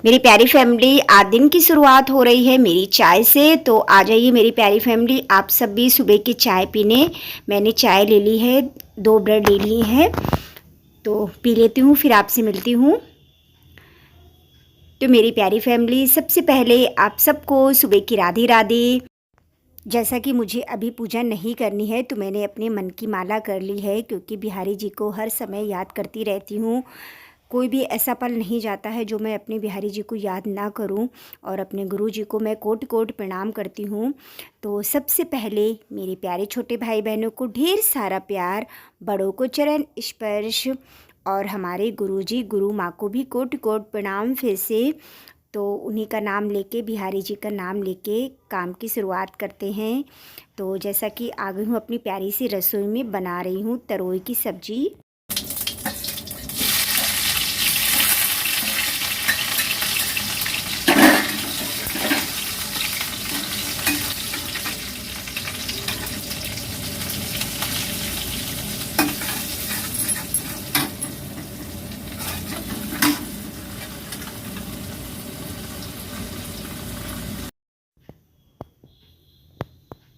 मेरी प्यारी फैमिली, आज दिन की शुरुआत हो रही है मेरी चाय से। तो आ जाइए मेरी प्यारी फैमिली, आप सब भी सुबह की चाय पीने। मैंने चाय ले ली है, 2 ब्रेड ले लिए हैं, तो पी लेती हूँ, फिर आपसे मिलती हूँ। तो मेरी प्यारी फैमिली, सबसे पहले आप सबको सुबह की राधे राधे। जैसा कि मुझे अभी पूजा नहीं करनी है, तो मैंने अपने मन की माला कर ली है, क्योंकि बिहारी जी को हर समय याद करती रहती हूँ। कोई भी ऐसा पल नहीं जाता है जो मैं अपने बिहारी जी को याद ना करूं, और अपने गुरु जी को मैं कोटि कोटि प्रणाम करती हूं। तो सबसे पहले मेरे प्यारे छोटे भाई बहनों को ढेर सारा प्यार, बड़ों को चरण स्पर्श, और हमारे गुरु जी गुरु माँ को भी कोटि कोटि प्रणाम फिर से। तो उन्हीं का नाम लेके, बिहारी जी का नाम लेके काम की शुरुआत करते हैं। तो जैसा कि आ गई हूँ अपनी प्यारी सी रसोई में, बना रही हूँ तरोई की सब्जी।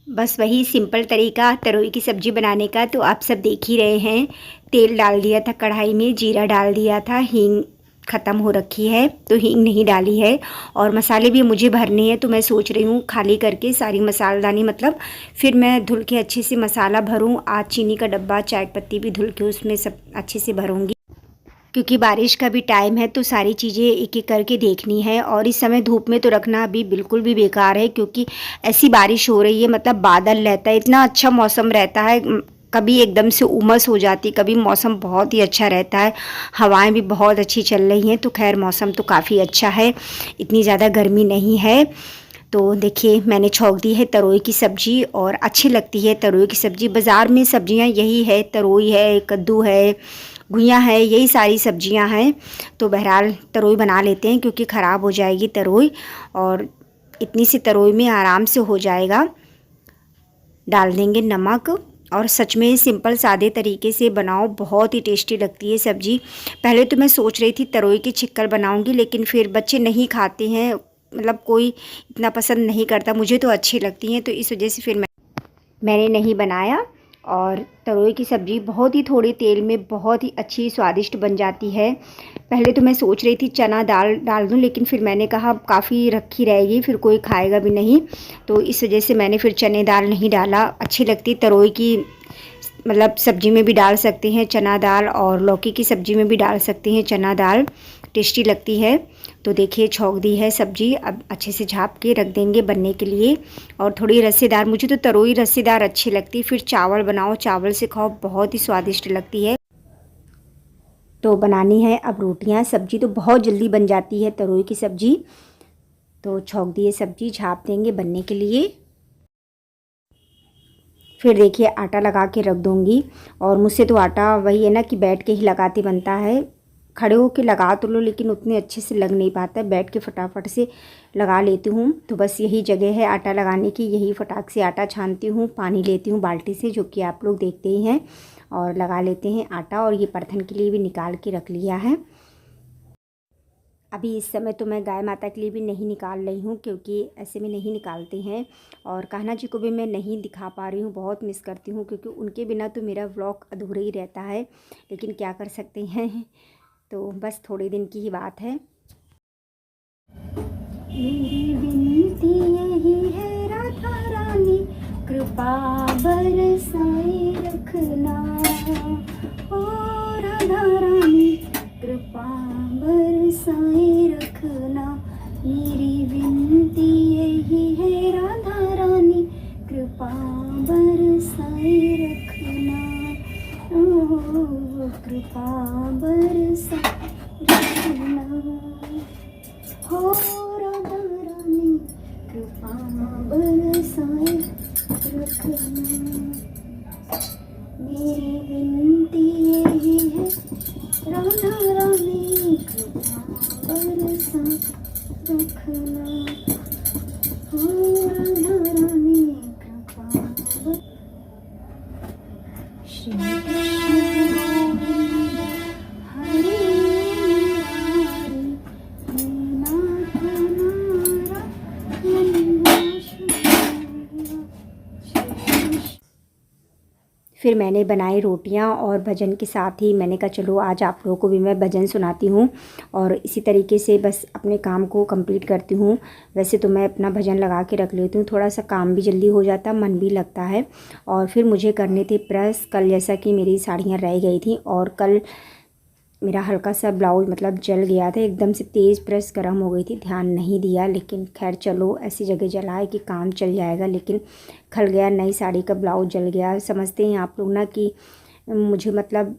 बस वही सिंपल तरीका तरोई की सब्ज़ी बनाने का तो आप सब देख ही रहे हैं। तेल डाल दिया था कढ़ाई में, जीरा डाल दिया था, हींग ख़त्म हो रखी है तो हींग नहीं डाली है। और मसाले भी मुझे भरने हैं, तो मैं सोच रही हूँ खाली करके सारी मसालदानी, मतलब फिर मैं धुल के अच्छे से मसाला भरूँ। आज चीनी का डब्बा, चाय पत्ती भी धुल के उसमें सब अच्छे से भरूँगी, क्योंकि बारिश का भी टाइम है तो सारी चीज़ें एक एक करके देखनी है। और इस समय धूप में तो रखना अभी बिल्कुल भी बेकार है, क्योंकि ऐसी बारिश हो रही है, मतलब बादल रहता है, इतना अच्छा मौसम रहता है। कभी एकदम से उमस हो जाती, कभी मौसम बहुत ही अच्छा रहता है, हवाएं भी बहुत अच्छी चल रही हैं। तो खैर मौसम तो काफ़ी अच्छा है, इतनी ज़्यादा गर्मी नहीं है। तो देखिए मैंने छौंक दी है तरोई की सब्ज़ी, और अच्छी लगती है तरोई की सब्ज़ी। बाज़ार में सब्ज़ियाँ यही है, तरोई है, कद्दू है, घुइयाँ है, यही सारी सब्जियां हैं। तो बहरहाल तरोई बना लेते हैं, क्योंकि ख़राब हो जाएगी तरोई, और इतनी सी तरोई में आराम से हो जाएगा। डाल देंगे नमक, और सच में सिंपल सादे तरीके से बनाओ, बहुत ही टेस्टी लगती है सब्ज़ी। पहले तो मैं सोच रही थी तरोई की छिक्कल बनाऊंगी, लेकिन फिर बच्चे नहीं खाते हैं, मतलब कोई इतना पसंद नहीं करता। मुझे तो अच्छी लगती हैं, तो इस वजह से फिर मैंने नहीं बनाया। और तरोई की सब्ज़ी बहुत ही थोड़े तेल में बहुत ही अच्छी स्वादिष्ट बन जाती है। पहले तो मैं सोच रही थी चना दाल डाल दूं, लेकिन फिर मैंने कहा काफ़ी रखी रहेगी, फिर कोई खाएगा भी नहीं, तो इस वजह से मैंने फिर चने दाल नहीं डाला। अच्छी लगती तरोई की, मतलब सब्जी में भी डाल सकते हैं चना दाल, और लौकी की सब्ज़ी में भी डाल सकते हैं चना दाल, टेस्टी लगती है। तो देखिए छौंक दी है सब्ज़ी, अब अच्छे से झाँप के रख देंगे बनने के लिए। और थोड़ी रस्सेदार, मुझे तो तरोई रस्सेदार अच्छी लगती है, फिर चावल बनाओ, चावल से खाओ, बहुत ही स्वादिष्ट लगती है। तो बनानी है अब रोटियां। सब्ज़ी तो बहुत जल्दी बन जाती है तरोई की सब्ज़ी। तो छौंक दिए सब्ज़ी, झाँप देंगे बनने के लिए। फिर देखिए आटा लगा के रख दूँगी। और मुझसे तो आटा वही है ना कि बैठ के ही लगाते बनता है, खड़े होके लगा तो लो, लेकिन उतने अच्छे से लग नहीं पाता है, बैठ के फटाफट से लगा लेती हूँ। तो बस यही जगह है आटा लगाने की, यही फटाक से आटा छानती हूँ, पानी लेती हूँ बाल्टी से, जो कि आप लोग देखते ही हैं, और लगा लेते हैं आटा। और ये परथन के लिए भी निकाल के रख लिया है। अभी इस समय तो मैं गाय माता के लिए भी नहीं निकाल रही हूँ, क्योंकि ऐसे में नहीं निकालते हैं। और कान्हा जी को भी मैं नहीं दिखा पा रही हूँ, बहुत मिस करती हूँ, क्योंकि उनके बिना तो मेरा व्लॉग अधूरा ही रहता है, लेकिन क्या कर सकते हैं। तो बस थोड़े दिन की ही बात है। मेरी विनती यही है राधा रानी, कृपा बरसाए रखना, ओ राधा रानी कृपा बरसाए रखना। मेरी विनती यही है राधा रानी, कृपा बरसाए रखना, ओ कृपा बरसाए रखना, हो राधा रानी कृपा बरसाए रखना। मेरी विनती यही है राधा रानी, कृपा बरसाए रखना, हो राधा रानी कृपा। श्री कृष्ण हरे हरे, फिर मैंने बनाई रोटियां और भजन के साथ ही मैंने कहा चलो आज आप लोगों को भी मैं भजन सुनाती हूँ और इसी तरीके से बस अपने काम को कंप्लीट करती हूँ। वैसे तो मैं अपना भजन लगा के रख लेती हूँ, थोड़ा सा काम भी जल्दी हो जाता, मन भी लगता है। और फिर मुझे करने थे प्रेस। कल जैसा कि मेरी साड़ियाँ रह गई थी और कल मेरा हल्का सा ब्लाउज मतलब जल गया था, एकदम से तेज़ प्रेस गर्म हो गई थी, ध्यान नहीं दिया। लेकिन खैर चलो, ऐसी जगह जला है कि काम चल जाएगा। लेकिन खल गया, नई साड़ी का ब्लाउज जल गया। समझते हैं आप लोग ना कि मुझे मतलब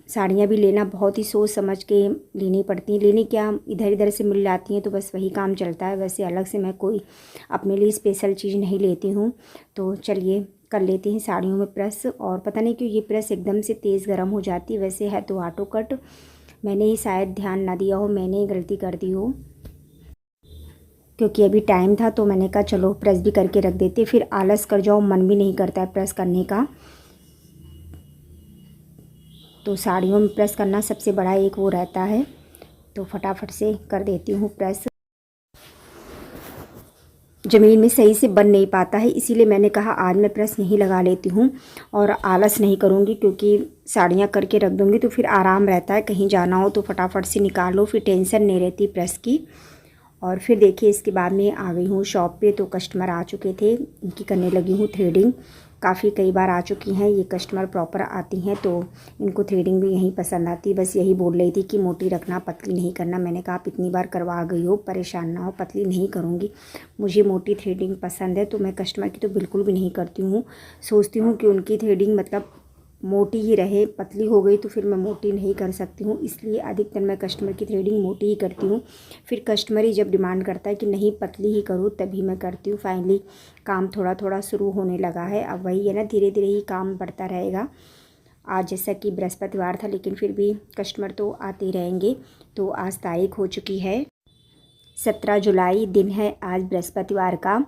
साड़ियाँ भी लेना बहुत ही सोच समझ के लेनी पड़ती हैं। लेने क्या इधर इधर से मिल जाती हैं तो बस वही काम चलता है। वैसे अलग से मैं कोई अपने लिए स्पेशल चीज़ नहीं लेती हूँ। तो चलिए कर लेते हैं साड़ियों में प्रेस। और पता नहीं क्यों ये प्रेस एकदम से तेज़ गर्म हो जाती है। वैसे है तो ऑटो कट, मैंने ही शायद ध्यान ना दिया हो, मैंने ही गलती कर दी हो, क्योंकि अभी टाइम था तो मैंने कहा चलो प्रेस भी करके रख देते। फिर आलस कर जाओ, मन भी नहीं करता है प्रेस करने का। तो साड़ियों में प्रेस करना सबसे बड़ा एक वो रहता है, तो फटाफट से कर देती हूँ प्रेस। ज़मीन में सही से बन नहीं पाता है, इसीलिए मैंने कहा आज मैं प्रेस नहीं लगा लेती हूँ और आलस नहीं करूँगी, क्योंकि साड़ियाँ करके रख दूँगी तो फिर आराम रहता है, कहीं जाना हो तो फटाफट से निकालो, फिर टेंशन नहीं रहती प्रेस की। और फिर देखिए इसके बाद में आ गई हूँ शॉप पे। तो कस्टमर आ चुके थे, इनकी करने लगी हूँ थ्रेडिंग। काफ़ी कई बार आ चुकी हैं ये कस्टमर, प्रॉपर आती हैं तो इनको थ्रेडिंग भी यहीं पसंद आती है। बस यही बोल रही थी कि मोटी रखना, पतली नहीं करना। मैंने कहा आप इतनी बार करवा गई हो, परेशान ना हो, पतली नहीं करूँगी। मुझे मोटी थ्रेडिंग पसंद है, तो मैं कस्टमर की तो बिल्कुल भी नहीं करती हूँ। सोचती हूँ कि उनकी थ्रेडिंग मतलब मोटी ही रहे, पतली हो गई तो फिर मैं मोटी नहीं कर सकती हूँ, इसलिए अधिकतर मैं कस्टमर की थ्रेडिंग मोटी ही करती हूँ। फिर कस्टमर ही जब डिमांड करता है कि नहीं पतली ही करूँ तभी मैं करती हूँ। फाइनली काम थोड़ा थोड़ा शुरू होने लगा है। अब वही है ना, धीरे धीरे ही काम बढ़ता रहेगा। आज जैसा कि बृहस्पतिवार था लेकिन फिर भी कस्टमर तो आते ही रहेंगे। तो आज तारीख हो चुकी है 17 जुलाई, दिन है आज बृहस्पतिवार का।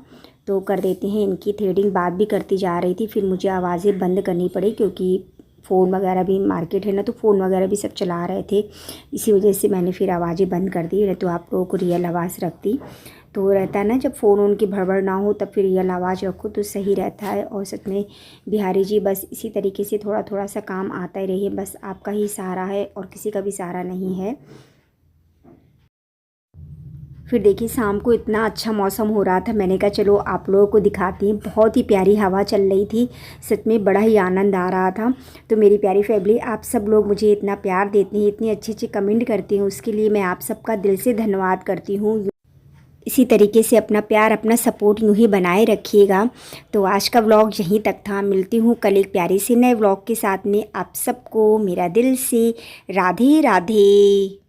तो कर देते हैं इनकी थ्रेडिंग। बात भी करती जा रही थी, फिर मुझे आवाज़ें बंद करनी पड़ी क्योंकि फ़ोन वगैरह भी मार्केट है ना, तो फ़ोन वगैरह भी सब चला रहे थे। इसी वजह से मैंने फिर आवाज़ें बंद कर दी, नहीं तो आप लोगों को रियल आवाज़ रखती। तो रहता है ना, जब फ़ोन उनकी भड़बड़ ना हो तब फिर रियल आवाज़ रखो तो सही रहता है। और सच में बिहारी जी बस इसी तरीके से थोड़ा थोड़ा सा काम आता ही रहिए, बस आपका ही सहारा है और किसी का भी सहारा नहीं है। फिर देखिए शाम को इतना अच्छा मौसम हो रहा था, मैंने कहा चलो आप लोगों को दिखाती हैं। बहुत ही प्यारी हवा चल रही थी, सच में बड़ा ही आनंद आ रहा था। तो मेरी प्यारी फैमिली, आप सब लोग मुझे इतना प्यार देते हैं, इतनी अच्छी अच्छी कमेंट करती हैं, उसके लिए मैं आप सबका दिल से धन्यवाद करती हूँ। इसी तरीके से अपना प्यार, अपना सपोर्ट यूँ ही बनाए रखिएगा। तो आज का व्लॉग यहीं तक था, मिलती हूँ कल एक प्यारे से नए व्लॉग के साथ में। आप सबको मेरा दिल से राधे राधे।